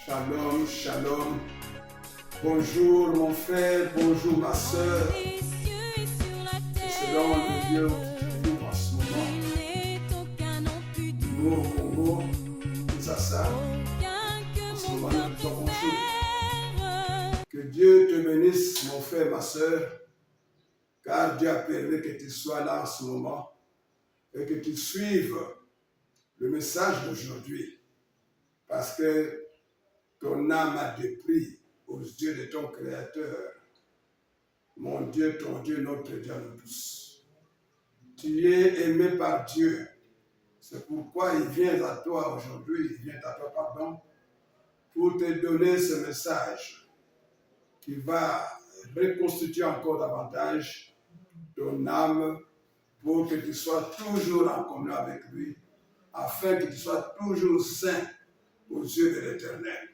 Shalom, shalom. Bonjour mon frère, bonjour ma soeur. Selon le Dieu qui nous en ce moment, nous au Congo, Kinshasa, en ce moment nous disons bonjour. Que Dieu te bénisse mon frère, ma soeur, car Dieu a permis que tu sois là en ce moment et que tu suives le message d'aujourd'hui. Parce que ton âme a des prix aux yeux de ton Créateur. Mon Dieu, ton Dieu, notre Dieu, nous tous. Tu es aimé par Dieu. C'est pourquoi il vient à toi aujourd'hui, pour te donner ce message qui va reconstituer encore davantage ton âme pour que tu sois toujours en communion avec lui, afin que tu sois toujours saint aux yeux de l'Éternel.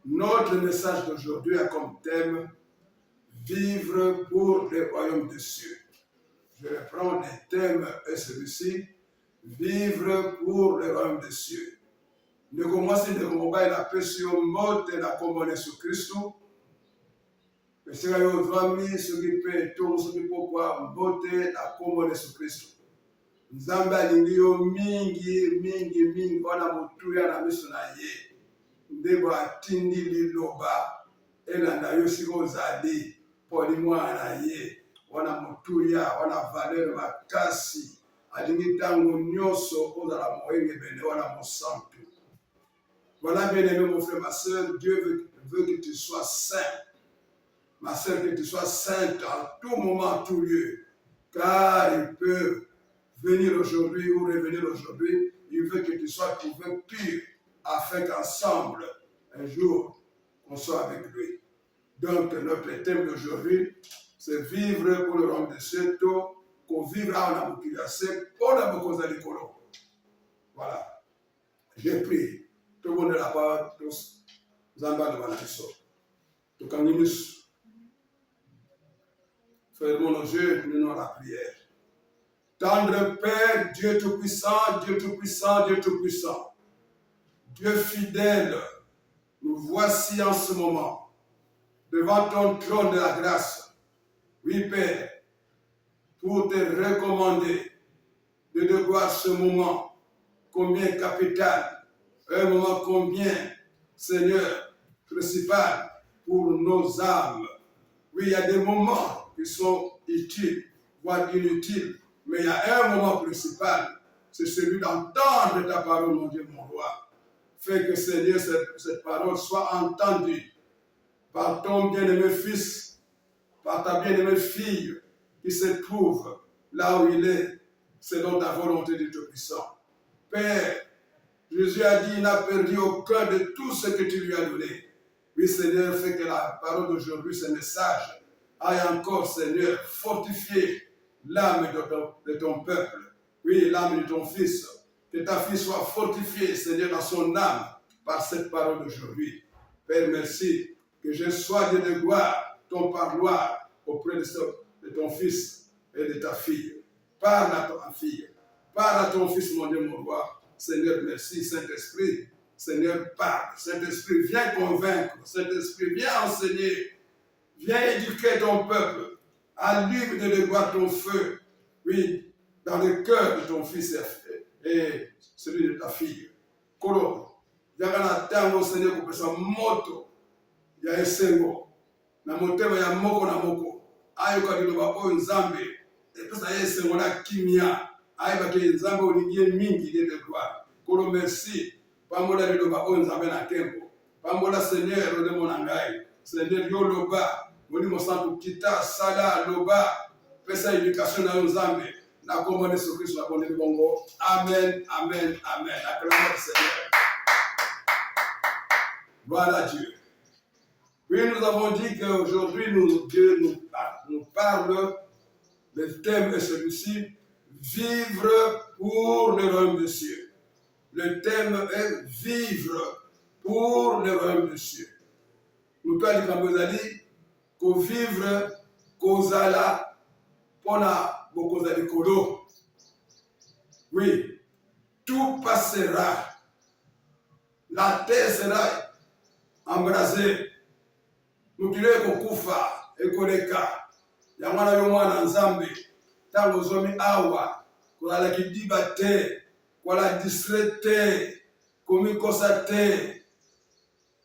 Notre message d'aujourd'hui a comme thème « Vivre pour le royaume des cieux ». Je reprends les thèmes et celui-ci « Vivre pour le royaume des cieux ». Nekomwasi nekomobai na pesi yo mbote na kombo na Yesu Kristo. Pesika yo zvami soki pe to soki pokwa mbote na kombo na Yesu Kristo. Nzambe alingi yo mingi wana motuya na miso na ye. Ndebo atindi liloba elanda yo siko ozali poli mwana ye wana motuya wana valeur makasi alingi tango nyonso ozala moyenge bene wana mosantu. Voilà, bien aimé mon frère, ma soeur, Dieu veut que tu sois saint. Ma soeur, que tu sois sainte en tout moment, en tout lieu. Car il peut venir aujourd'hui ou revenir aujourd'hui. Il veut que tu sois trouvé pur, afin qu'ensemble, un jour, on soit avec lui. Donc, notre thème d'aujourd'hui, c'est vivre pour le royaume des cieux, qu'on vivra en amokiliase, pour la bokozalikolo. Voilà. J'ai pris. Tout le monde est là-bas, tous. Zamba de Vananiso. Tout comme nous, fermons nos yeux, nous la prière. Tendre Père, Dieu Tout-Puissant, Dieu Tout-Puissant, Dieu Tout-Puissant. Dieu fidèle, nous voici en ce moment, devant ton trône de la grâce. Oui, Père, pour te recommander de devoir ce moment, combien capital, un moment combien, Seigneur, principal pour nos âmes. Oui, il y a des moments qui sont utiles, voire inutiles, mais il y a un moment principal, c'est celui d'entendre ta parole, mon Dieu, mon roi. Fais que, Seigneur, cette parole soit entendue par ton bien-aimé fils, par ta bien-aimée fille, qui se trouve là où il est, selon ta volonté du Tout-Puissant. Père, Jésus a dit, il n'a perdu aucun de tout ce que tu lui as donné. Oui, Seigneur, fais que la parole d'aujourd'hui, ce message, aille encore, Seigneur, fortifier l'âme de ton peuple. Oui, l'âme de ton fils. Que ta fille soit fortifiée, Seigneur, dans son âme, par cette parole d'aujourd'hui. Père, merci que je sois Dieu de gloire, ton parloir, auprès de ton fils et de ta fille. Parle à ta fille. Parle à ton fils, mon Dieu, mon roi. Seigneur, merci. Saint-Esprit, Seigneur, parle. Saint-Esprit, viens convaincre. Saint-Esprit, viens enseigner. Viens éduquer ton peuple. Allume de voir ton feu. Oui, dans le cœur de ton fils et celui de ta fille. Kolo, yagana tango, Seigneur, pour que ça moto. Ya esengo. Na motema ya moko na moko. Ayo kadiloba o nzambe. Et puis ça y esengo na kimia. Aïe, que Nzambe olingie mingi de gloire. Kolo merci. Pambola liloba o Nzambe na tempo. Pambola Seigneur ode monangai. Seigneur yo loba. Moni mosantu kita sala loba. Pesa éducation na Nzambe. Na kombo na Yesu Kristo na bonne bongo. Amen, amen, amen. Acclamons le Seigneur. Voilà Dieu. Oui, nous avons dit qu'aujourd'hui, Dieu nous parle. Le thème est celui-ci. Vivre pour le royaume des cieux. Le thème est vivre pour le royaume des cieux. Nous parlons de Kambozali, qu'on vivre, kozala, pona bokozali kolo. Oui, tout passera. La terre sera embrasée. Mukile kokufa ekoleka. Yamwana yomwana nzambe. Tango zomi awa. Kwa la kidiba te. Kwa la distrait te. Komikosa te.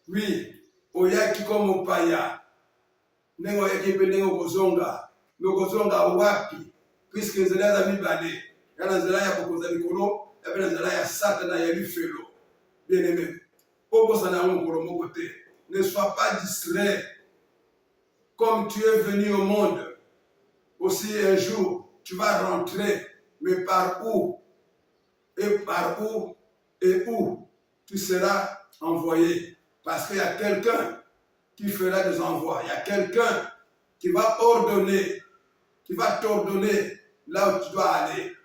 Oui. Oyaki komo paya. Nengo yaki pe nengo kozonga. Nokozonga wapi. Puisque nzela za mibale. Yana nzela ya kokoza likolo. Yana nzela ya satana ya lifelo. Bien aimé. Ne sois pas distrait. Comme tu es venu au monde, aussi un jour, tu vas rentrer. Mais par où? Et par où? Et où tu seras envoyé? Parce qu'il y a quelqu'un qui fera des envois. Il y a quelqu'un qui va ordonner, qui va t'ordonner là où tu dois aller.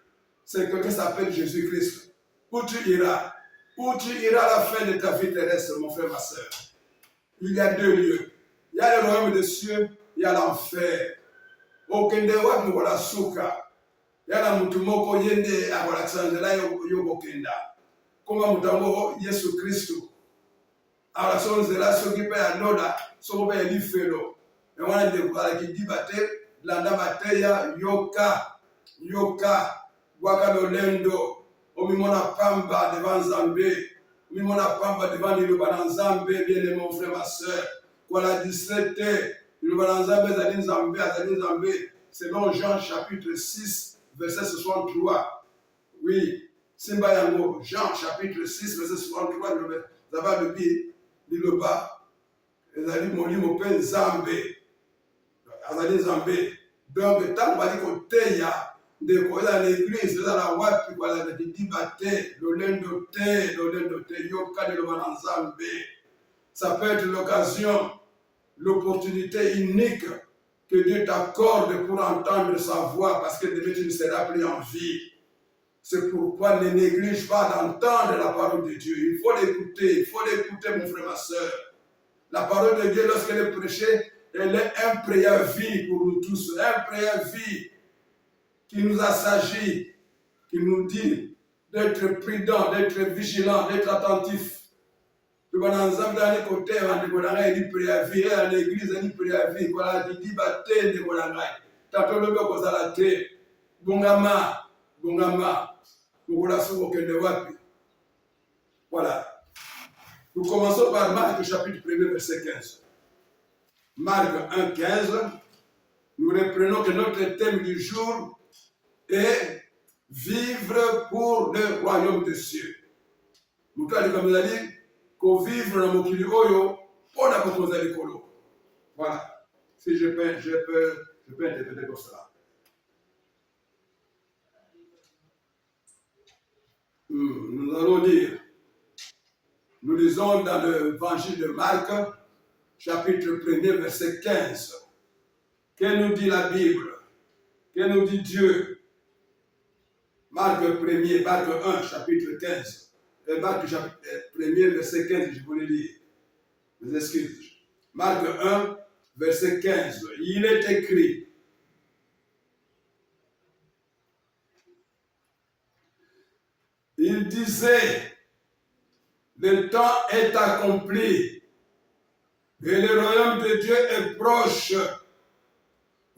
C'est quelqu'un qui s'appelle Jésus-Christ. Où tu iras? Où tu iras à la fin de ta vie terrestre, mon frère, ma soeur. Il y a deux lieux. Il y a le royaume des cieux, il y a l'enfer. Okende wa mwola suka. Il y a la mutumoko yende akola tsanzela yobokenda. Koma mutambo Yesu Kristo. Ala sonzela sokipa ya noda, sokipa ya lifelo. Et wana de kwa ki dibate, landa bateya yoka waka lolendo. Omimona pamba devant Zambé. Omimona pamba devant Niluba Nzambe, bien-aimé mon frère, ma soeur. Kwa la 17, Niluba Nzambe, Zadine Zambé, selon Jean chapitre 6, verset 63. Oui, Simba Yango, Jean chapitre 6, verset 63, Zaba le bi, Niluba, Zadine Molimo Pen Zambé, Zadine Zambé. Donc, tant qu'on teya, de kola l'église dans la wapi kwa la dibate lolendo te yoka de l'Obananzambe. Ça peut être l'occasion, l'opportunité unique que Dieu t'accorde pour entendre sa voix parce que demain tu ne seras plus en vie. C'est pourquoi ne néglige pas d'entendre la parole de Dieu. Il faut l'écouter mon frère, ma soeur. La parole de Dieu lorsqu'elle est prêchée, elle est un préavis pour nous tous, un préavis qui nous assagit, qui nous dit d'être prudent, d'être vigilant, d'être attentif. Tu vas dans un côté, on a dit préavis, à l'église, on a dit préavis, on a dit baptême, on a dit tato le bec aux alatés, bongama, voilà. Nous commençons par Marc chapitre 1, verset 15. Marc 1, 15. Nous reprenons que notre thème du jour et vivre pour le royaume des cieux. Nous avons dit que vivre dans le oyo, on a proposé le colo. Voilà. Si je peux interpréter comme cela. Nous allons dire, nous lisons dans l'évangile de Marc, chapitre 1er, verset 15. Que nous dit la Bible? Que nous dit Dieu? Marc 1, chapitre 15. Marc chapitre 1, verset 15, je vous le lis. Mes excuses. Marc 1, verset 15. Il est écrit. Il disait, le temps est accompli et le royaume de Dieu est proche.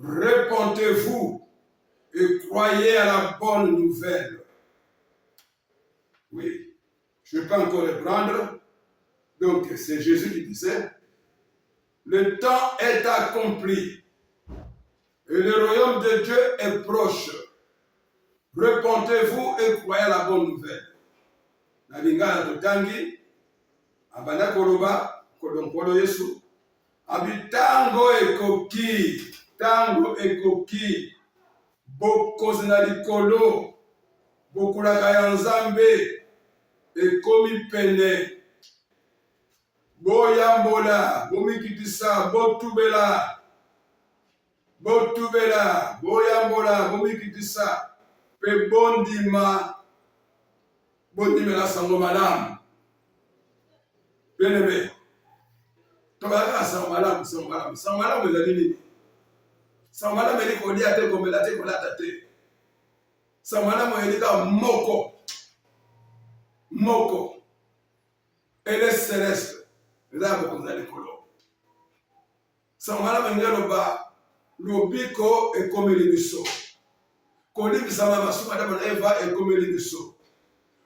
Répondez-vous et croyez à la bonne nouvelle. Oui, je ne vais pas encore le prendre. Donc, c'est Jésus qui disait, le temps est accompli et le royaume de Dieu est proche. Répondez-vous et croyez à la bonne nouvelle. Nalingana totangi, abanda koloba, kodonkolo Yesu, abitango ekoki, bokozi na likolo, bokulaka ya Nzambe, ekomi pene, boyambola, bomikitisa, botubela, boyambola, bomikitisa, pe bondimela sango malamu. Bien-aimé, tobaka sango malamu. Sango malamu ezali nini? Sango malamu eli kolia te, komela te, kolata te. Sango malamu eli ka moko. Elle est céleste. Là, beaucoup de l'écolo. Samala mangelo ba lobiko et comme les biso. Koli bisama masuma d'abord Eva et comme les biso.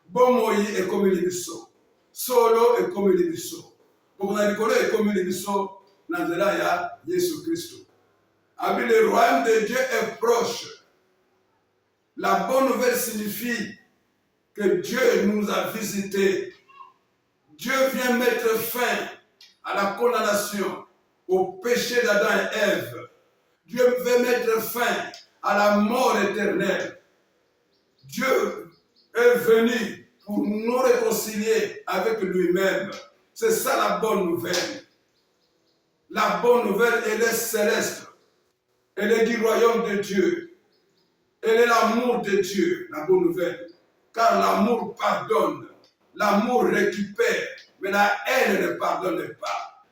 Bomoyi et comme les biso. Solo et comme les biso. Beaucoup de l'écolo et comme les biso. Nanzela ya Jésus Christ. Abi le royaume de Dieu est proche. La bonne nouvelle signifie que Dieu nous a visités. Dieu vient mettre fin à la condamnation, au péché d'Adam et Ève. Dieu veut mettre fin à la mort éternelle. Dieu est venu pour nous réconcilier avec lui-même. C'est ça la bonne nouvelle. La bonne nouvelle, elle est céleste. Elle est du royaume de Dieu. Elle est l'amour de Dieu, la bonne nouvelle. Car l'amour pardonne, l'amour récupère, mais la haine ne pardonne pas.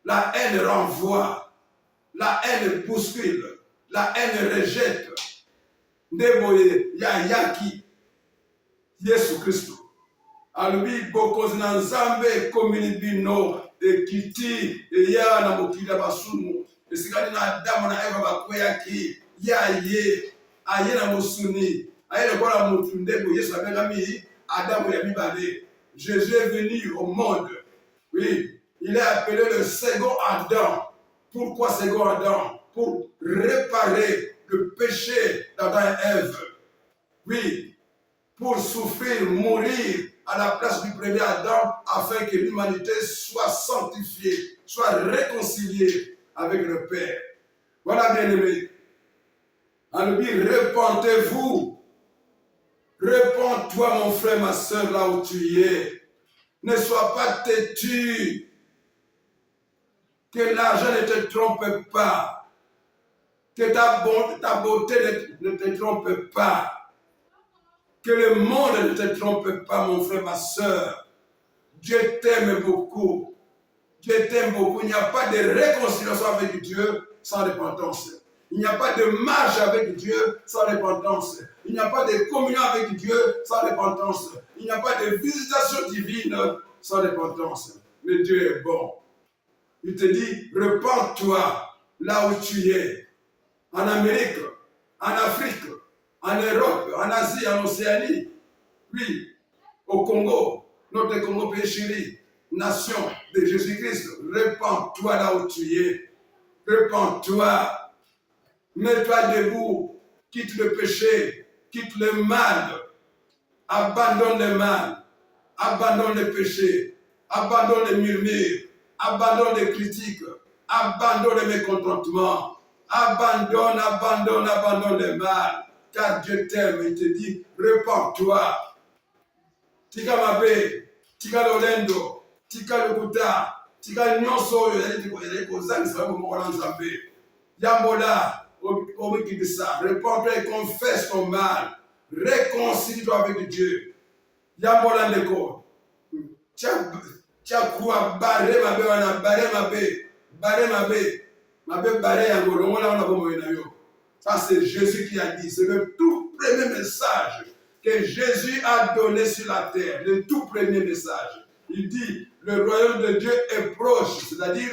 La haine renvoie, la haine bouscule, la haine rejette. Ndeboye ya yaki Yesu Kristo. Alubi bokozina nzambe komini bino ekiti eya na mokila basumu. Esikali na Adamu na Eva bakweyaki ya ye aye na musuni aye le kola mutu ndebo Yesu abengami Adamu ya mibale. Jésus est venu au monde. Oui, il est appelé le second Adam. Pourquoi second Adam? Pour réparer le péché d'Adam et Ève. Oui, pour souffrir, mourir à la place du premier Adam afin que l'humanité soit sanctifiée, soit réconciliée avec le Père. Voilà, bien-aimés. On nous dit, repentez-vous. Réponds-toi, mon frère, ma soeur, là où tu es. Ne sois pas têtu. Que l'argent ne te trompe pas. Que ta beauté ne te trompe pas. Que le monde ne te trompe pas, mon frère, ma soeur. Dieu t'aime beaucoup. Dieu t'aime beaucoup. Il n'y a pas de réconciliation avec Dieu sans repentance. Il n'y a pas de marche avec Dieu sans repentance. Il n'y a pas de communion avec Dieu sans repentance. Il n'y a pas de visitation divine sans repentance. Mais Dieu est bon. Il te dit, repens-toi là où tu es. En Amérique, en Afrique, en Europe, en Asie, en Océanie. Oui, au Congo, notre Congo pays chéri, nation de Jésus-Christ. Repens-toi là où tu es. Repens-toi. Mets-toi debout, quitte le péché, quitte le mal, abandonne le mal, abandonne le péché, abandonne les murmures, abandonne les critiques, abandonne les mécontentements, abandonne le mal, car Dieu t'aime, il te dit, repens-toi. Tika mabe, tika lolendo, tika lokuta, tika nyonso yali kozangisa mokola nzambe. Yambola. Réponds-toi et confesse ton mal. Réconcilie-toi avec Dieu. Yambola ndeko. Tia croix barré ma bé, barré yango. Ça c'est Jésus qui a dit. C'est le tout premier message que Jésus a donné sur la terre. Le tout premier message. Il dit, le royaume de Dieu est proche. C'est-à-dire,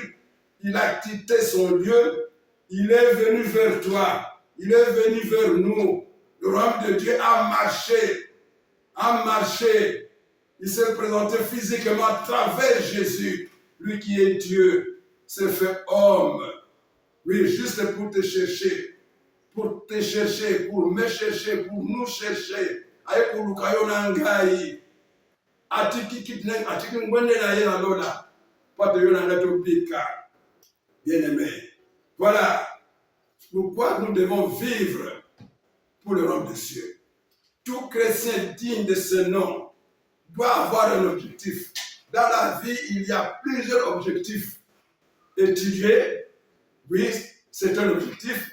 il a quitté son lieu. Il est venu vers toi. Il est venu vers nous. Le royaume de Dieu a marché. Il s'est présenté physiquement à travers Jésus. Lui qui est Dieu s'est fait homme. Oui, juste pour te chercher. Pour te chercher, pour me chercher, pour nous chercher. Aye pour lukayo nangai. Atiki ngwende na yena lola. Pas de yona ngato bika. Bien-aimé. Voilà pourquoi nous devons vivre pour le royaume des cieux. Tout chrétien digne de ce nom doit avoir un objectif. Dans la vie, il y a plusieurs objectifs. Étudier, oui, c'est un objectif.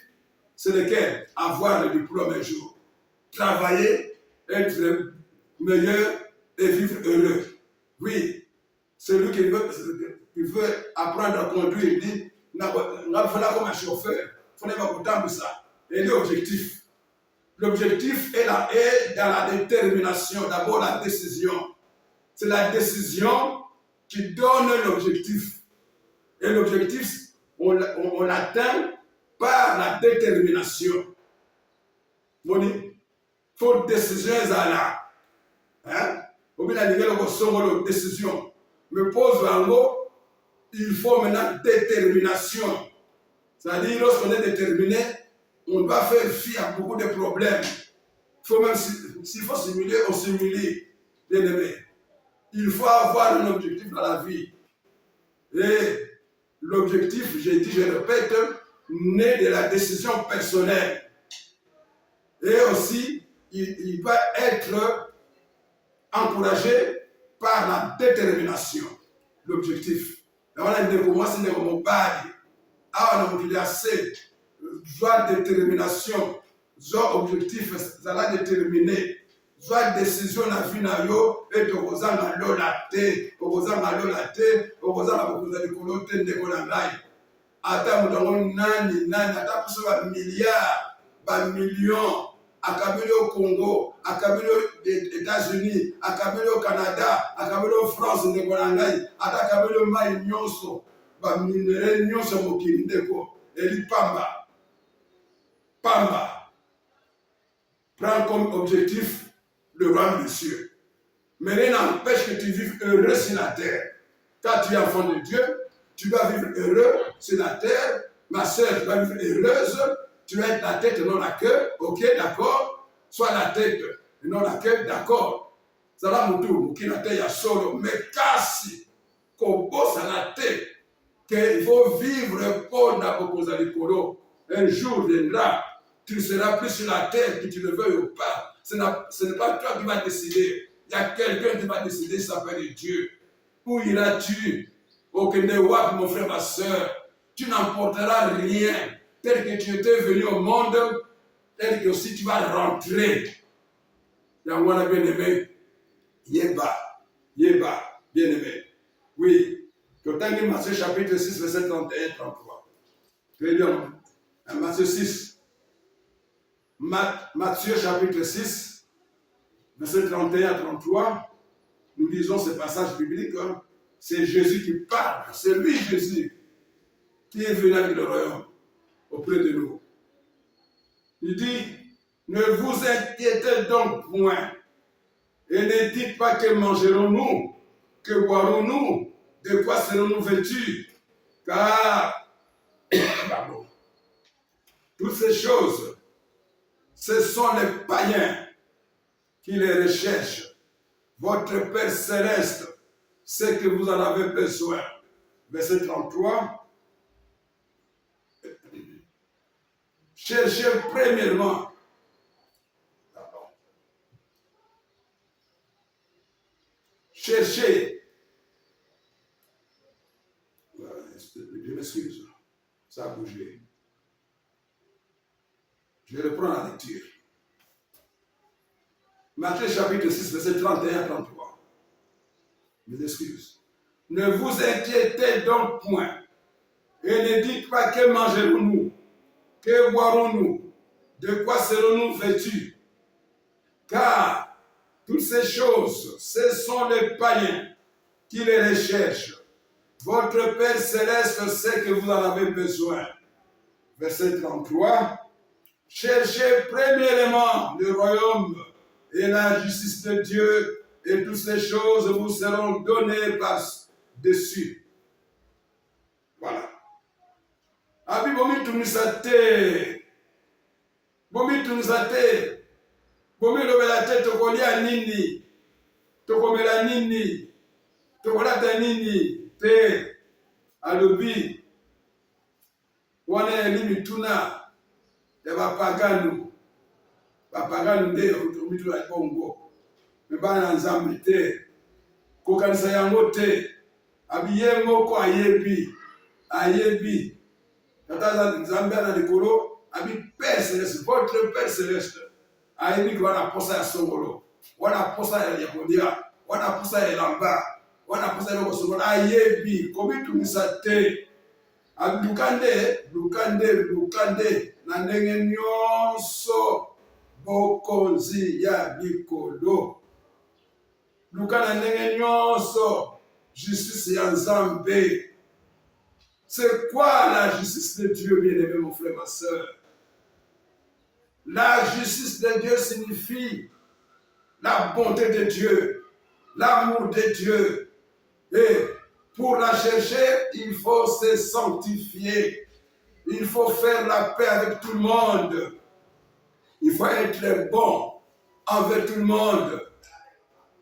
C'est lequel? Avoir le diplôme un jour. Travailler, être meilleur et vivre heureux. Oui, celui qui veut apprendre à conduire, il dit, voilà comme un chauffeur, il faut pas autant de ça. Et l'objectif. L'objectif est dans la détermination, d'abord la décision. C'est la décision qui donne l'objectif. Et l'objectif, on l'atteint par la détermination. Il faut décision là. Hein? Au bout de décision. Me pose un mot, il faut maintenant détermination. C'est-à-dire, lorsqu'on est déterminé, on doit faire fi à beaucoup de problèmes. Faut même, s'il faut simuler, on simule. Bien aimé. Il faut avoir un objectif dans la vie. Et l'objectif, j'ai dit, je répète, naît de la décision personnelle. Et aussi, il va être encouragé par la détermination. L'objectif. Là, on a pour moi, c'est mon body. Ah, on a dit assez. Joie détermination. Joie objectif, ça l'a déterminé. Joie décision la vie na yo et de kozanga lola te, kozanga lola te, kozanga bokozali kolote ndeko na ngai. Ata mutango nani ata kuso ba milliards, ba millions, akabili au Congo, akabili aux États-Unis, akabili au Canada, akabili au France ndeko na ngai, ata akabili au mai nyonso, ba minere nyonso mokili ndeko, eli pamba. Pamba prend comme objectif le royaume des cieux. Mais rien n'empêche que tu vives heureux sur la terre. Quand tu es enfant de Dieu, tu vas vivre heureux sur la terre. Ma soeur, tu vas vivre heureuse. Tu vas être la tête et non la queue. Ok, d'accord. Sois la tête et non la queue, d'accord. Ça va moutou, qui n'a pas ya solo. Mais kasi, qu'on bosse à la tête, qu'il faut vivre pour Nabokosa Likolo. Un jour viendra, tu ne seras plus sur la terre, que tu le veuilles ou pas. Ce n'est pas toi qui vas décider. Il y a quelqu'un qui va décider, ça s'appelle Dieu. Où iras-tu? Au Kenewak, mon frère, ma soeur. Tu n'emporteras rien. Tel que tu étais venu au monde, tel que aussi tu vas rentrer. Yangwana bien-aimé. Yeba, bien-aimé. Oui. Totangi Matthieu chapitre 6, verset 31 et 33. Très bien. Matthieu 6. Matthieu chapitre 6, verset 31 à 33. Nous lisons ce passage biblique. Hein. C'est Jésus qui parle. C'est lui, Jésus, qui est venu avec le royaume auprès de nous. Il dit, ne vous inquiétez donc point et ne dites pas que mangerons-nous, que boirons-nous, de quoi serons-nous vêtus, car pardon, toutes ces choses, ce sont les païens qui les recherchent. Votre Père céleste sait que vous en avez besoin. Verset 33. Cherchez premièrement. Cherchez. Je m'excuse. Ça a bougé. Je reprends la lecture. Matthieu chapitre 6, verset 31 à 33. Mes excuses. Ne vous inquiétez donc point et ne dites pas que mangerons-nous, que boirons-nous, de quoi serons-nous vêtus. Car toutes ces choses, ce sont les païens qui les recherchent. Votre Père céleste sait que vous en avez besoin. Verset 33. Cherchez premièrement le royaume et la justice de Dieu, et toutes ces choses vous seront données par-dessus. Voilà. Abi bomi tumisate. Bomi tumisate. Bomi lobelate tokolia nini. Tokomela nini. Tokolata nini. Te. Alobi. Wana elimi tuna. Ya bapagano. Bapagano nde omitu la Congo. Mbana nzambe te. Kokanisa yango te. Abiye moko ayebi. Tata nzambe na likolo. Abi Père Céleste. Votre Père Céleste. Ayebi ki wana posa ya songolo. Wana posa ya kodia. Wana posa ya lamba. Wana posa ya kosongolo. Ayebi. Komitu misate. Abi lukande. Na ndenge nyonso. Bokonzi ya likolo. Luka na ndenge nyonso justice ya Nzambe. C'est quoi la justice de Dieu, bien-aimé, mon frère, ma soeur? La justice de Dieu signifie la bonté de Dieu, l'amour de Dieu. Et pour la chercher, il faut se sanctifier. Il faut faire la paix avec tout le monde. Il faut être bon envers tout le monde.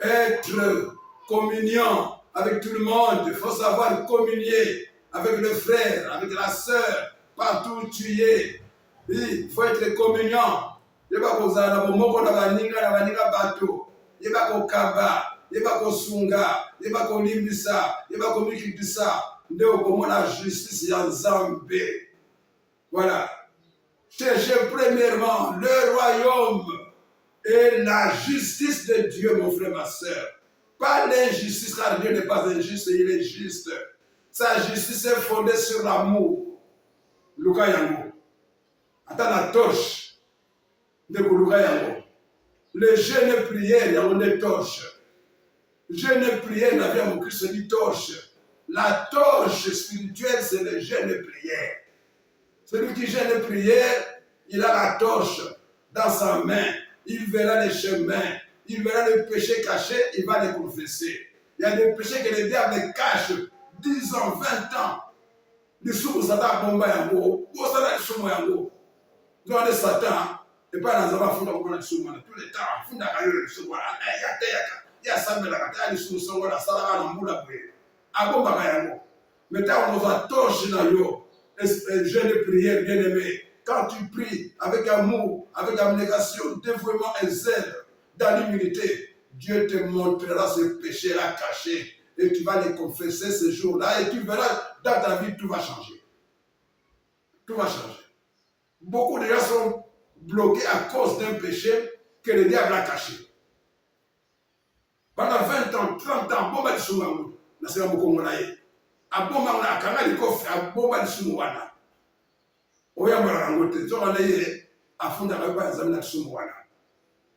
Être communion avec tout le monde. Il faut savoir communier avec le frère, avec la sœur, partout où tu es. Oui, il faut être communion. Yeba kozala na bomoko na baninga bato. Yeba kokaba, yeba kosunga, yeba kolimbisa, yeba komikitisa. Nde okomona justice ya Nzambe. Voilà. Cherchez premièrement le royaume et la justice de Dieu, mon frère, ma soeur. Pas l'injustice, car Dieu n'est pas injuste, il est juste. Sa justice est fondée sur l'amour. Luka yango. Attends la torche. De Luka yango. Le jeûne et prière, yango des torches. Jeûne et prière, la vie à mon Christ dit torche. La torche spirituelle, c'est le jeûne et prière. Celui qui jeûne et prière, il a la torche dans sa main. Il verra les chemins. Il verra les péchés cachés, il va les confesser. Il y a des péchés que le diable cache 10 ans, 20 ans. Les sous Satan bomba yango, où ça les sous yango. Nous on est Satan et pas dans un fond comme on a sous tous les temps. Fond d'ailleurs les sous voilà. Il y a ça mais la les sous sont voilà ça là dans moula boué. A bomba yango. Mais quand on va torcher dans yo, jeûne de prière bien aimé. Quand tu pries avec amour, avec abnégation, dévouement et zèle, dans l'humilité, Dieu te montrera ce péché-là caché et tu vas les confesser ce jour-là et tu verras dans ta vie tout va changer. Tout va changer. Beaucoup de gens sont bloqués à cause d'un péché que le diable a caché. Pendant 20 ans, 30 ans, bon, c'est bon, c'est bon,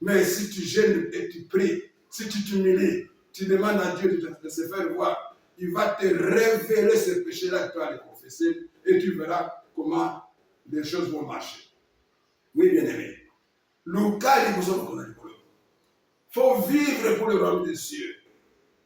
mais si tu gênes et tu pries, si tu t'humilies, tu demandes à Dieu de se faire voir, il va te révéler ce péché-là que tu vas le confesser et tu verras comment les choses vont marcher. Oui, bien aimé. Il faut vivre pour le royaume des cieux.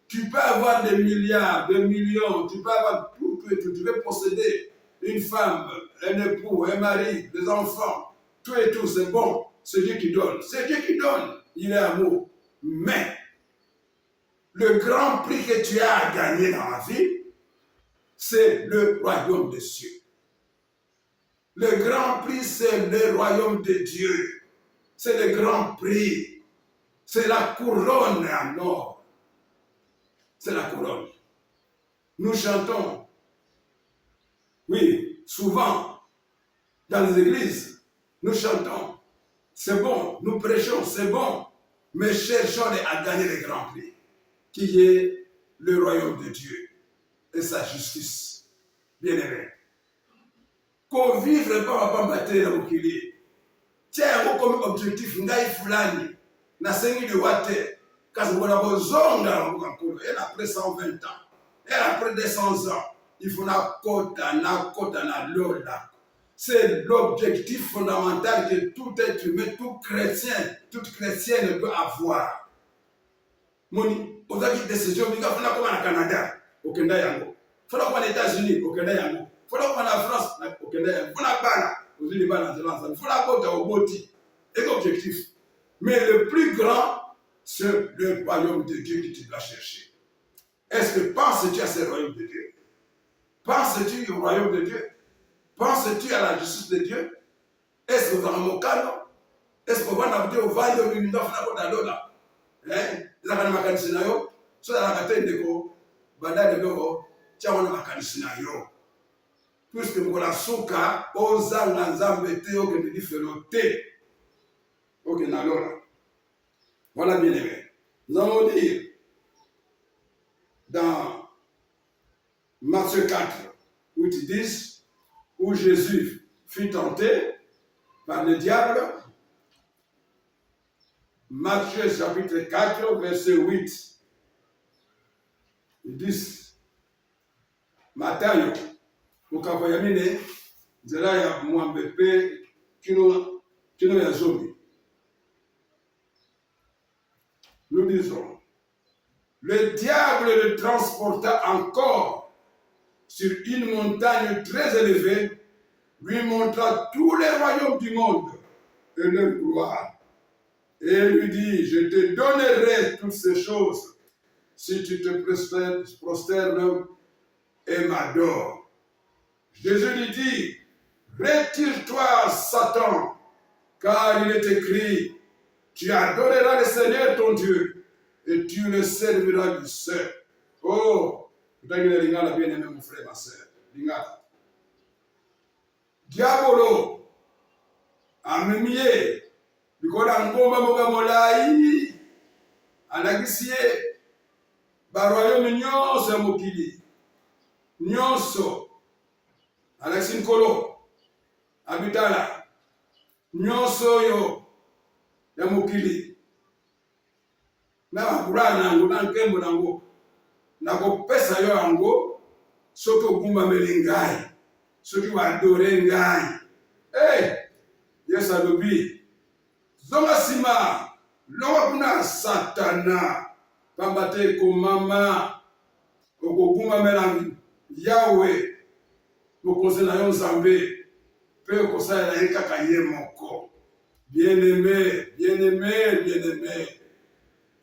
Tu peux avoir des milliards, des millions, tu peux avoir tout, tu peux posséder une femme, un époux, un mari, des enfants, tout et tout, c'est bon. C'est Dieu qui donne. C'est Dieu qui donne. Il est amour. Mais le grand prix que tu as à gagner dans la vie, c'est le royaume des cieux. Le grand prix, c'est le royaume de Dieu. C'est le grand prix. C'est la couronne en or. C'est la couronne. Nous chantons, oui, souvent, dans les églises, nous chantons. C'est bon, nous prêchons, c'est bon, mais cherchons à gagner le grand prix, qui est le royaume de Dieu et sa justice. Bien-aimé. Qu'on vive pas à battre la mokili. Tiens, comme objectif, ngai fulani, na sengi de wate, quand on a besoin et après 120 ans, et après 200 ans, il faut na kota na lola. C'est l'objectif fondamental que tout être humain, tout chrétien, toute chrétienne peut avoir. Moni, on a dit décision, il faut comme au Canada, au Kenya, il faut comme aux États-Unis, au Kenya, il faut comme en France, au Kenya, il faut la bana, aux États-Unis, il faut la côte au Boti. Et l'objectif. Mais le plus grand, c'est le royaume de Dieu que tu dois chercher. Est-ce que penses-tu à ce royaume de Dieu? Penses-tu au royaume de Dieu? Penses-tu à la justice de Dieu? Est-ce que vous avez mon canon? Est-ce que vous avez au vaille de l'unité de l'Ola? Vous avez ma canisinayo? So la catene de go, bada de go, tiens, on a ma canisinayo. Puisque vous la souka, osa l'anzambe teo que nous diffèrent té. Ok, n'alora. Voilà bien aimé. Nous allons dire dans Matthieu 4, où ils disent, où Jésus fut tenté par le diable. Matthieu chapitre 4, verset 8. Ils disent, Matayo, ukavayamine, nzela ya mwambepe, kino ya zombie. Nous disons, le diable le transporta encore sur une montagne très élevée, lui montra tous les royaumes du monde et leur gloire. Et lui dit, je te donnerai toutes ces choses si tu te prosternes et m'adores. Jésus lui dit, retire-toi, Satan, car il est écrit, tu adoreras le Seigneur ton Dieu et tu le serviras du seul. Oh, bien-aimé mon frère, ma soeur. Diabolo, amemie, bikola ngomba moga molai, anagisie, baroyaume nyonso ya mokili, nyonso, alagisi nkolo, abitala, nyonso yo, ya mokili, na bakura nango, na nkembo nango, na kopesa yo yango, soki ogumbameli ngai, soki wadore ngai. Yesu alobi, zonga sima, longa kuna Satana, pamba te komama, okogumbamela Yahweh, mokonzi na yo Nzambe, pe okosalela ye kaka ye moko. Bien-aimé, bien-aimé, bien-aimé.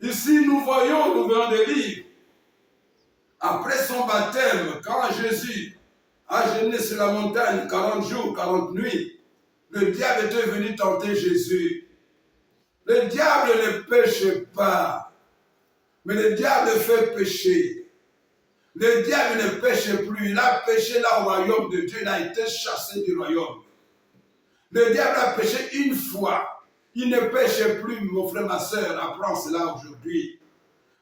Ici, nous voyons des livres. Après son baptême, quand Jésus a jeûné sur la montagne 40 jours, 40 nuits, le diable était venu tenter Jésus. Le diable ne pêche pas, mais le diable fait pécher. Le diable ne pêche plus. Il a péché là au royaume de Dieu. Il a été chassé du royaume. Le diable a péché une fois. Il ne pêche plus, mon frère, ma soeur. Apprends cela aujourd'hui.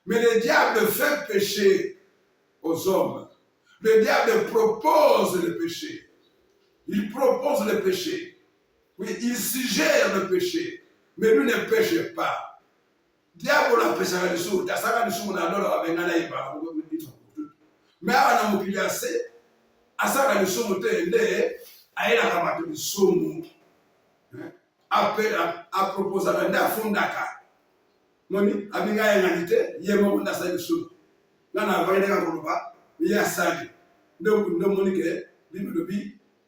Mais le diable fait pécher aux hommes. Le diable propose le péché. Il propose le péché. Oui, il suggère le péché. Mais lui ne pêche pas. Diable a péché à l'issue. Tu as ça à l'issue, mais à la mobilisation, à ça à l'issue, à la ramate de somme. À proposer à Fondaka. Moni, à Binga et Nanite, Yemo Nasa l'issue. Nana Vaïna Goroba, Yasagi. Donc,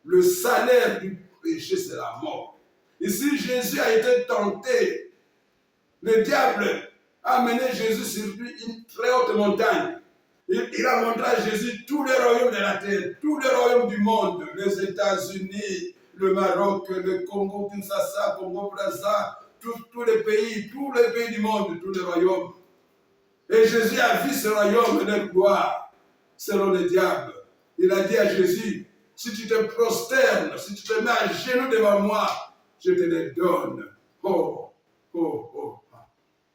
le salaire du péché, c'est la mort. Ici, Jésus a été tenté. Le diable a amené Jésus sur une très haute montagne. Il a montré à Jésus tous les royaumes de la terre, tous les royaumes du monde, les États-Unis, le Maroc, le Congo, Kinshasa, Congo-Brazza, tous les pays du monde, tous les royaumes. Et Jésus a vu ce royaume de leur gloire, selon le diable. Il a dit à Jésus, si tu te prosternes, si tu te mets à genoux devant moi, je te les donne. Oh,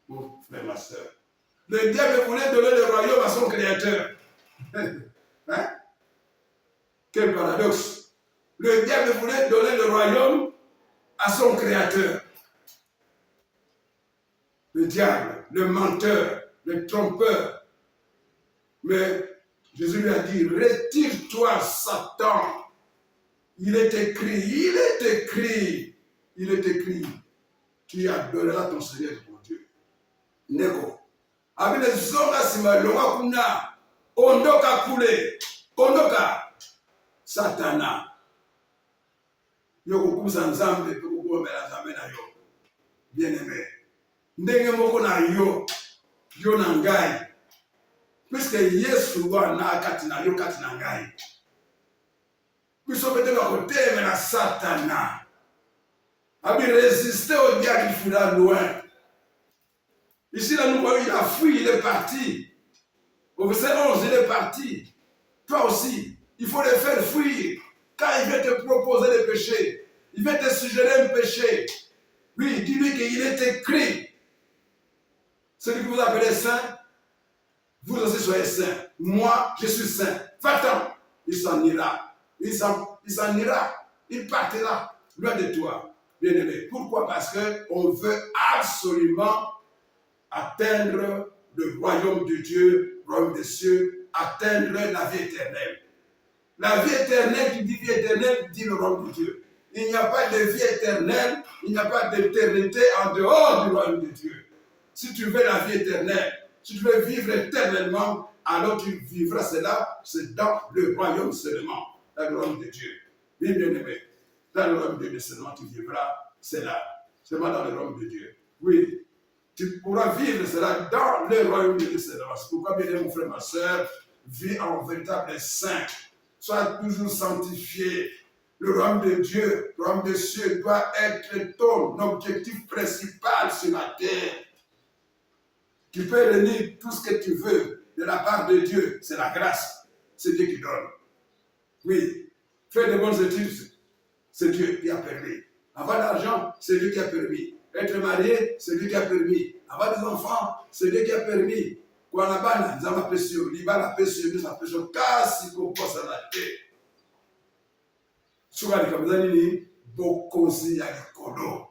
mon frère, ma soeur. Le diable voulait donner le royaume à son créateur. Hein? Quel paradoxe. Le diable voulait donner le royaume à son créateur. Le diable, le menteur, le trompeur. Mais Jésus lui a dit, retire-toi, Satan. Il est écrit, tu adoreras ton Seigneur ton Dieu. Neko. Abine zonga sima longa kuna, ondoka kule, ondoka, Satana. Yoko kumsa nzambe, peko kuomela nzambe na yo. Bien aimé. Ndenge moko na yo na ngai. Puisque Yesu wana kati na yo kati na ngai. Puisque peut-être côté mais la Satana. Abi résister au diable, il fuira loin. Ici, là, nous voyons, il a fui, il est parti. Au verset 11, il est parti. Toi aussi, il faut le faire fuir. Quand il vient te proposer le péché, il vient te suggérer un péché. Oui, dis-lui qu'il est écrit. Celui que vous appelez saint, vous aussi soyez saint. Moi, je suis saint. Va-t'en. Il s'en ira. Il s'en ira. Il partira loin de toi. Bien-aimé. Pourquoi? Parce qu'on veut absolument atteindre le royaume de Dieu, le royaume des cieux, atteindre la vie éternelle. La vie éternelle, tu dis vie éternelle, dit le royaume de Dieu. Il n'y a pas de vie éternelle, il n'y a pas d'éternité en dehors du royaume de Dieu. Si tu veux la vie éternelle, si tu veux vivre éternellement, alors tu vivras cela, c'est dans le royaume seulement, dans le royaume de Dieu. Oui, bien aimé, dans le royaume de Dieu seulement, tu vivras cela, seulement dans le royaume de Dieu. Oui, tu pourras vivre cela dans le royaume de Dieu seulement. C'est pourquoi, bien aimé, mon frère, ma soeur, vis en véritable saint. Sois toujours sanctifié. Le royaume de Dieu, le royaume des cieux doit être ton objectif principal sur la terre. Tu peux réunir tout ce que tu veux de la part de Dieu. C'est la grâce. C'est Dieu qui donne. Oui. Faire de bonnes études, c'est Dieu qui a permis. Avoir de l'argent, c'est Dieu qui a permis. Être marié, c'est Dieu qui a permis. Avoir des enfants, c'est Dieu qui a permis. Kwa na bana, nzamba pesio, libala pesio, nisa pesio, kasi kuposa na te. Suka ni kabisa nini? Bokozi ya likolo.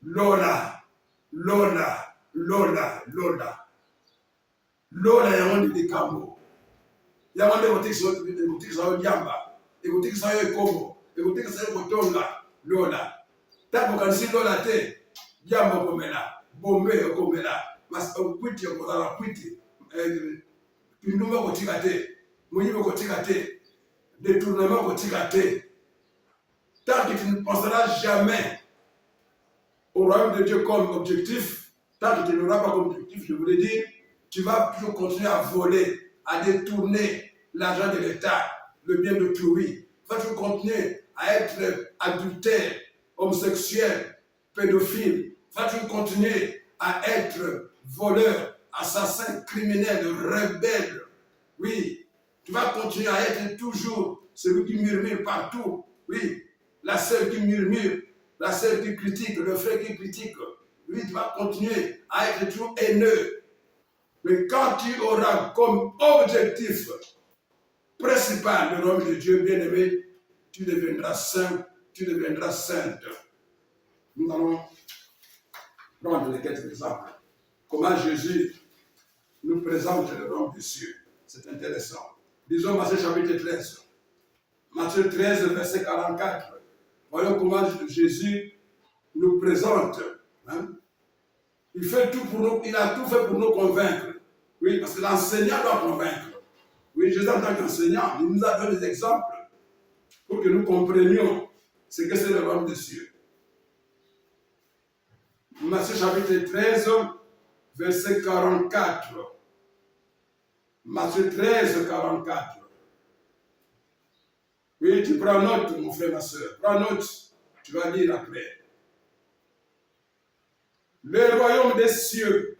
Lola, lola, lola, lola. Lola ya wandi likambo. Ya wandi kutikisa yo jamba. Kutikisa yo ekomo. Kutikisa yo kotonga. Lola. Tapo kanisi lola te. Jamba komela. Bombe komela. Mas kwiti yo kodala kwiti. Pinduma kotika te. Mwenyewe kotika te. Détournement kotika te. Tant que tu ne penseras jamais au royaume de Dieu comme objectif, tant que tu n'auras pas comme objectif, je voulais dire, tu vas toujours continuer à voler, à détourner l'argent de l'État, le bien d'autrui. Tu vas toujours continuer à être adultère, homosexuel, pédophile. Tu vas toujours continuer à être voleur, assassin, criminel, rebelle. Oui, tu vas continuer à être toujours celui qui murmure partout. Oui. La sœur qui murmure, la sœur qui critique, le frère qui critique, lui, tu vas continuer à être toujours haineux. Mais quand tu auras comme objectif principal le royaume de Dieu, bien-aimé, tu deviendras saint, tu deviendras sainte. Nous allons prendre quelques exemples. Comment Jésus nous présente le royaume des cieux. C'est intéressant. Disons Matthieu chapitre 13. Matthieu 13, verset 44. Voyons comment Jésus nous présente. Hein? Il fait tout pour nous, il a tout fait pour nous convaincre. Oui, parce que l'enseignant doit convaincre. Oui, Jésus en tant qu'enseignant, il nous a donné des exemples pour que nous comprenions ce que c'est le royaume des cieux. Matthieu chapitre 13, verset 44. Matthieu 13, 44. Oui, tu prends note, mon frère, ma soeur. Prends note. Tu vas lire après. Le royaume des cieux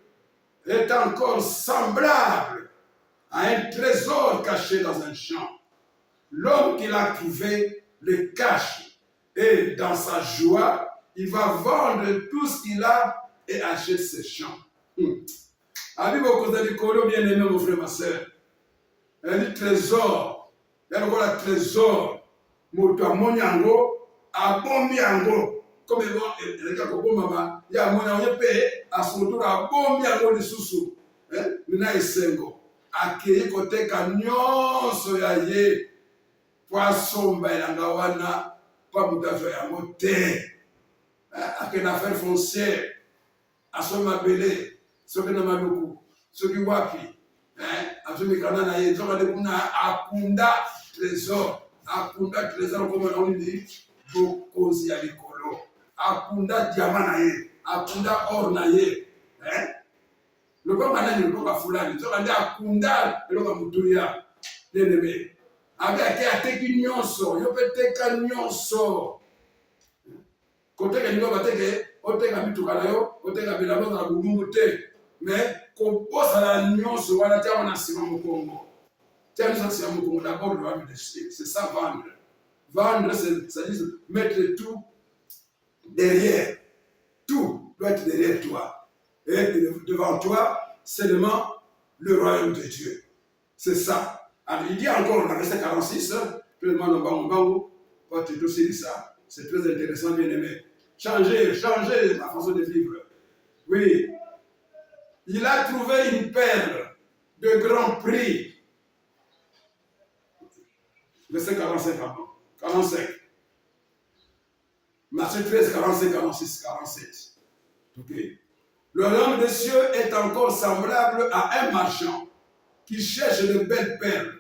est encore semblable à un trésor caché dans un champ. L'homme qui l'a trouvé le cache et dans sa joie, il va vendre tout ce qu'il a et acheter ses champs. Abibo kozali kolo bien aimé, mon frère, ma soeur. Un trésor. Il y a un trésor. Moto amoni yango, abombi yango. Comme il y a un il y a un pe asotura abombi yango lisusu. Nina isengo. Akeye koteka nyonso ya ye. Poisson bailanga wana pa mutazo yango te. Akena affaire foncière. Asoma bele, soki na maluku, soki wapi. Azumi kanana ye, zoka de kuna akunda trésor. Akunda trésor comme on dit, bokozi ya likolo. Akunda diamant na ye, akunda or na ye. Le pas manani, le pas fulani. Zoka de akunda, le pas mutuya. Bien-aimé. Avec qui a teki nyonso, yo peut teka nyonso. Côté que nous avons été, oteka mituka na yo, oteka bilabo na bulungu te. Mais ko posa la nyonso wana tia wana sima mokongo. Tia wana sima mokongo d'abord le vendre des chiens. C'est ça vendre. Vendre c'est dire mettre tout derrière. Tout doit être derrière toi. Et devant toi, seulement le royaume de Dieu. C'est ça. Alors il dit encore dans le verset 46, pleinement le bango, pas tout aussi ça. C'est très intéressant, bien aimé. Changer la façon de vivre. Oui. Il a trouvé une perle de grand prix. verset 45, pardon. 45. Matthieu 13, 45, 46, 47. Ok. Le royaume des cieux est encore semblable à un marchand qui cherche de belles perles.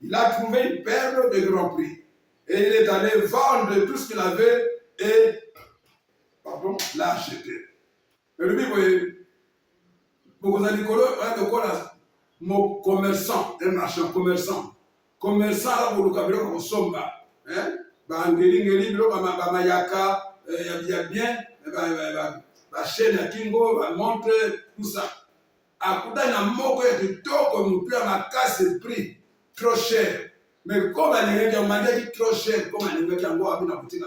Il a trouvé une perle de grand prix. Et il est allé vendre tout ce qu'il avait et l'a acheté. Et lui, vous voyez, beaucoup de mon commerçant, un marchand commerçant. Commerçant, là, vous le savez, au somba. Ngeli, Mayaka, il y a bien, la chaîne à Kingo, la montre, tout ça. À côté de la moko et du taux, comme nous payons ma casse de prix, trop cher. Mais comme elle est trop cher, comme elle est en bois, à la boutique,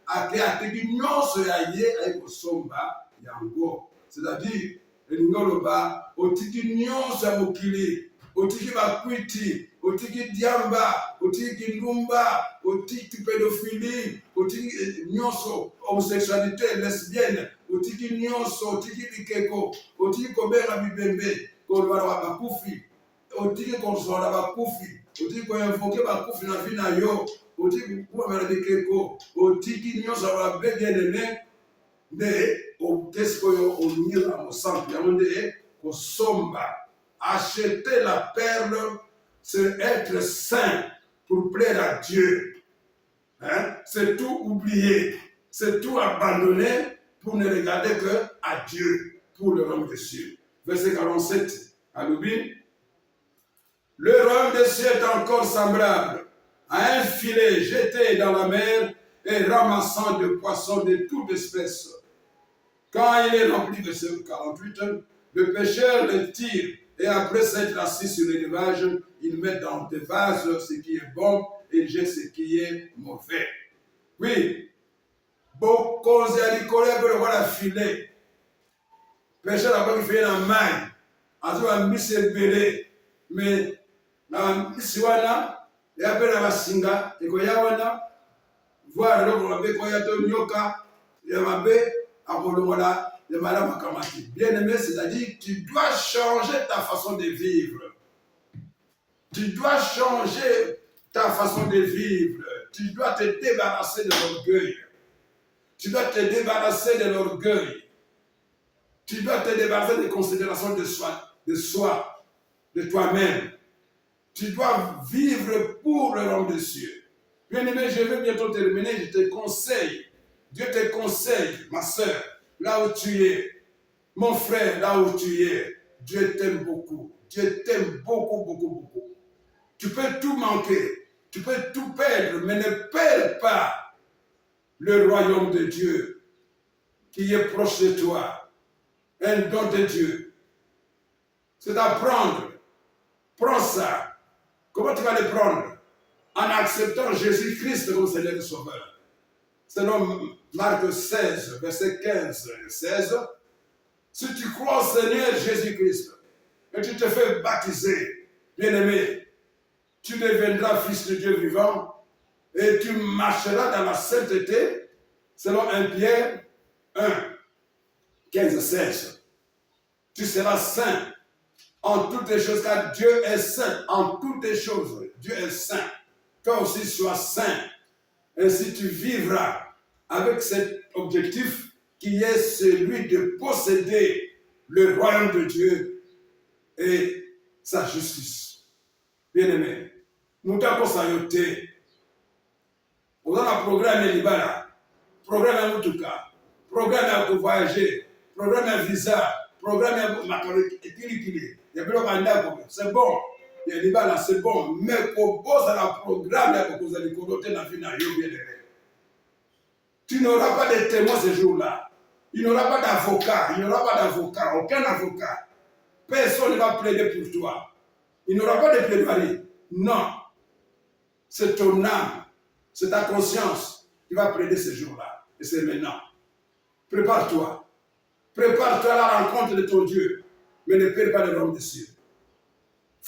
à qui nyonso ya ye ay kosomba yango, c'est-à-dire elingoloba otiki nyonso ya mokili, otiki bakwiti, otiki diamba, otiki ndumba, otiki pédophilie, otiki nyonso homosexualité lesbienne, otiki nyonso, otiki bikeko, otiki kobela bibembe kolobala bakufi, otiki kosola bakufi, otiki koinvoke bakufi na vie na yo, otiki kuamela bikeko, otiki nyonso ya bien-aimé nde otesko yo olungira mosantu yango nde kosomba. Acheter la perle, c'est être saint pour plaire à Dieu. Hein? C'est tout oublier, c'est tout abandonner pour ne regarder que à Dieu, pour le royaume des cieux. Verset 47, à Loubi. Le royaume des cieux est encore semblable à un filet jeté dans la mer et ramassant de poissons de toute espèce. Quand il est rempli, verset 48, le pêcheur le tire et après s'être assis sur le rivage, il met dans des vases ce qui est bon et il jette ce qui est mauvais. Oui, beaucoup de collègues le voilà filet. Pêcheur a pas fait la main, a mis ses bélés, mais na misiwana ya pena basinga ekoyawana voir le mabe ko ya to nyoka ya mabe akolongola ya mala makamati. Bien-aimé, c'est-à-dire tu dois changer ta façon de vivre. Tu dois changer ta façon de vivre. Tu dois te débarrasser de l'orgueil. Tu dois te débarrasser de l'orgueil. Tu dois te débarrasser des considérations de soi, de toi-même. Tu dois vivre pour le royaume des cieux. Bien-aimé, je vais bientôt terminer. Je te conseille, Dieu te conseille, ma soeur, là où tu es, mon frère, là où tu es, Dieu t'aime beaucoup. Dieu t'aime beaucoup, beaucoup, beaucoup. Tu peux tout manquer, tu peux tout perdre, mais ne perds pas le royaume de Dieu qui est proche de toi. Un don de Dieu. C'est à prendre. Prends ça. Comment tu vas le prendre? En acceptant Jésus-Christ comme Seigneur et Sauveur. Selon Marc 16, verset 15 et 16, si tu crois au Seigneur Jésus-Christ et tu te fais baptiser, bien-aimé, tu deviendras fils de Dieu vivant et tu marcheras dans la sainteté, selon 1 Pierre 1, 15 et 16. Tu seras saint en toutes les choses, car Dieu est saint en toutes les choses. Dieu est saint. Toi aussi sois saint. Ainsi tu vivras avec cet objectif qui est celui de posséder le royaume de Dieu et sa justice. Bien-aimé, nous t'avons saluté. On a un programme Libara, programme à Moutuka, programme à voyager, programme à visa, programme à maternité, c'est bon. C'est bon, mais qu'on pose à la programme, tu n'auras pas de témoin ce jour-là. Il n'y aura pas d'avocat, il n'y aura pas d'avocat, aucun avocat. Personne ne va plaider pour toi. Il n'y aura pas de plaidoirie. Non. C'est ton âme, c'est ta conscience qui va plaider ce jour-là. Et c'est maintenant. Prépare-toi. Prépare-toi à la rencontre de ton Dieu, mais ne perds pas le royaume des cieux.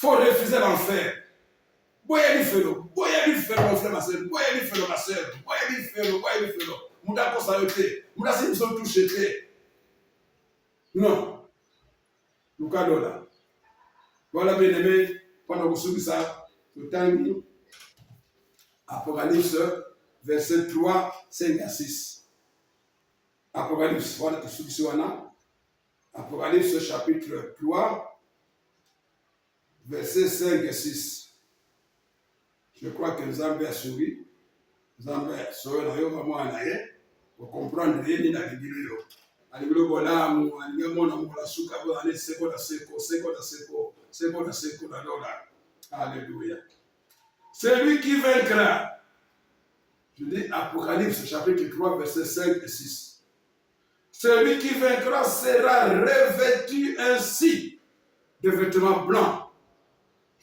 Il faut refuser l'enfer. Boyez felo, mon frère, ma soeur, boyez felo, ma soeur, boyez felo. Mouda ko sayote, mouda si nous sommes tous jetés. Non. Nous cadons là. Voilà, bien aimé, pendant que vous ça, le temps, Apocalypse, verset 3, 5 à 6. Apocalypse, voilà tout ce Apocalypse, chapitre 3, verset 5 et 6. Je crois que Nzambe a souri. Nzambe a souri na yo vraiment anaye. Pour comprendre rien ni na bibili yo. Alibilo bolamu, aligamona mula suka bo ane seko na dola. Alléluia. C'est lui qui vaincra. Je dis Apocalypse chapitre 3 verset 5 et 6. Celui qui vaincra sera revêtu ainsi de vêtements blancs.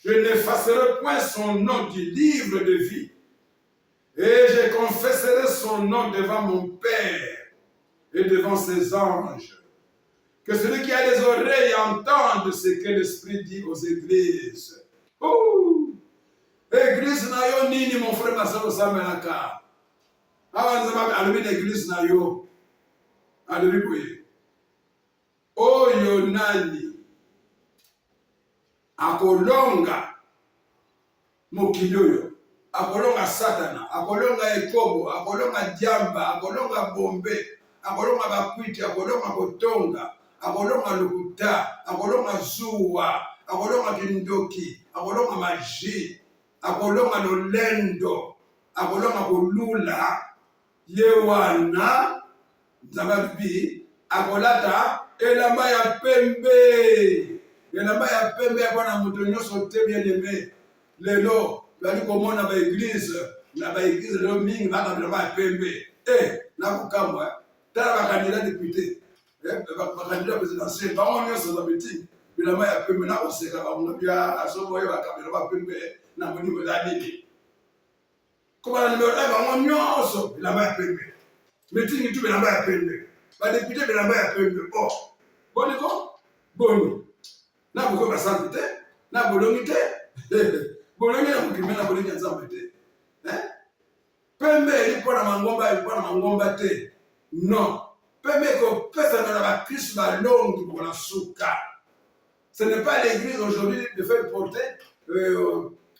Je n'effacerai point son nom du livre de vie. Et je confesserai son nom devant mon Père et devant ses anges. Que celui qui a des oreilles entende ce que l'Esprit dit aux églises. Ouh! Église na yo nini mon frère Masao Samelaka. Awa nzama alumi l'église na yo. Alumi kwe. Oyo nani akolonga mokili oyo, akolonga Satana, akolonga ekobo, akolonga diamba, akolonga bombe, akolonga bakwiti, akolonga kotonga, akolonga lukuta, akolonga zuwa, akolonga kindoki, akolonga maji, akolonga lolendo, akolonga kulula, yewana, nzambabi, akolata, elamba ya pembe. Elamba ya pembe ya bwana mutu nyonso te bien aimé. Lelo, bali komona ba église, na ba église lelo mingi baka bilamba ya pembe. Na kukamwa, tala ba candidat député, ba candidat présidentiel, ba on nyonso za meeting, bilamba ya pembe na koseka ba mungu bia asobo yo baka bilamba ya pembe na monimo da nini. Koba na numéro 1 ba on nyonso bilamba ya pembe. Meeting tu bilamba ya pembe. Ba député bilamba ya pembe. Oh, boniko? Boni. Na boko basanti te, na bolongi te, bolongi na mokime na bolongi ya Nzambe te. Pembe elipo na mangomba te. Non. Pembe kopesa na bakristo balongi pour la suka. Ce n'est pas l'église aujourd'hui de faire porter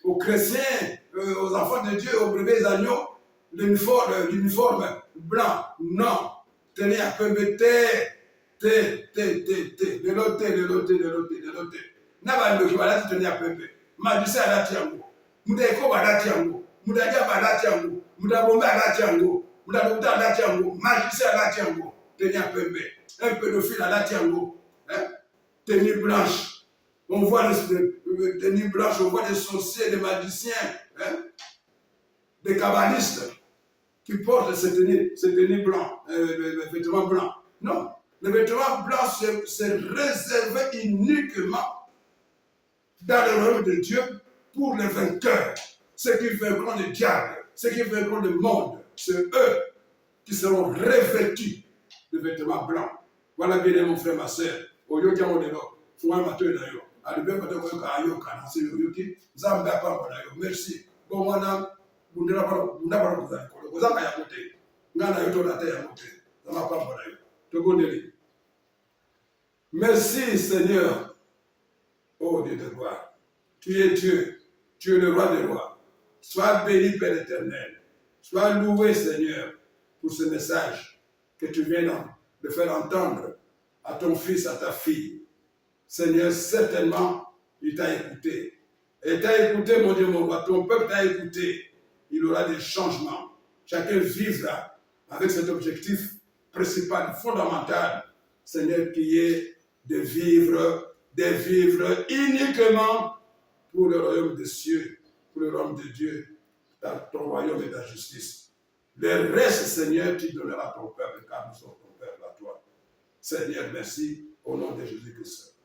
aux chrétiens, aux enfants de Dieu, aux brebis agneaux, l'uniforme blanc. Non. Tenez à pembe te. Lelote. Nabandoki balati toni ya pembe. Madusi alati yango. Muda ekoba alati yango. Muda diaba alati yango. Muda bombe alati yango. Muda dokta alati yango. Madusi alati yango. Toni ya pembe. Un pédophile alati yango. Tenue blanche. On voit les tenues blanches, on voit des sorciers, des magiciens, des kabbalistes qui portent ces tenues blancs, les vêtements blancs. Non. Le vêtement blanc c'est réservé uniquement dans le royaume de Dieu pour les vainqueurs. Ceux qui vaincront le diable, ceux qui vaincront le monde, c'est eux qui seront revêtus de vêtements blancs. Voilà bien mon frère, ma soeur. Oyo diamondelo, fuma mato na yo. Alibe mato ko ka ayo kana se yo ki zamba pa na yo. Merci. Bon wana bundela para kuzali ko zamba ya kote. Ngana yo to na te ya kote. Zamba pa na yo. Merci Seigneur, ô Dieu de gloire. Tu es Dieu, tu es le roi des rois. Sois béni Père éternel. Sois loué Seigneur pour ce message que tu viens de faire entendre à ton fils, à ta fille. Seigneur, certainement, il t'a écouté. Et t'a écouté, mon Dieu, mon roi. Ton peuple t'a écouté. Il y aura des changements. Chacun vivra avec cet objectif principal, fondamental, Seigneur, qui est de vivre uniquement pour le royaume des cieux, pour le royaume de Dieu, ton royaume et ta justice. Le reste, Seigneur, tu donneras à ton peuple, car nous sommes ton peuple à toi. Seigneur, merci, au nom de Jésus-Christ.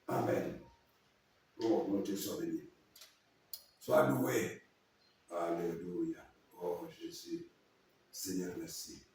Amen. Oh, mon Dieu, sois béni. Sois loué. Alléluia. Oh, Jésus. Seigneur, merci.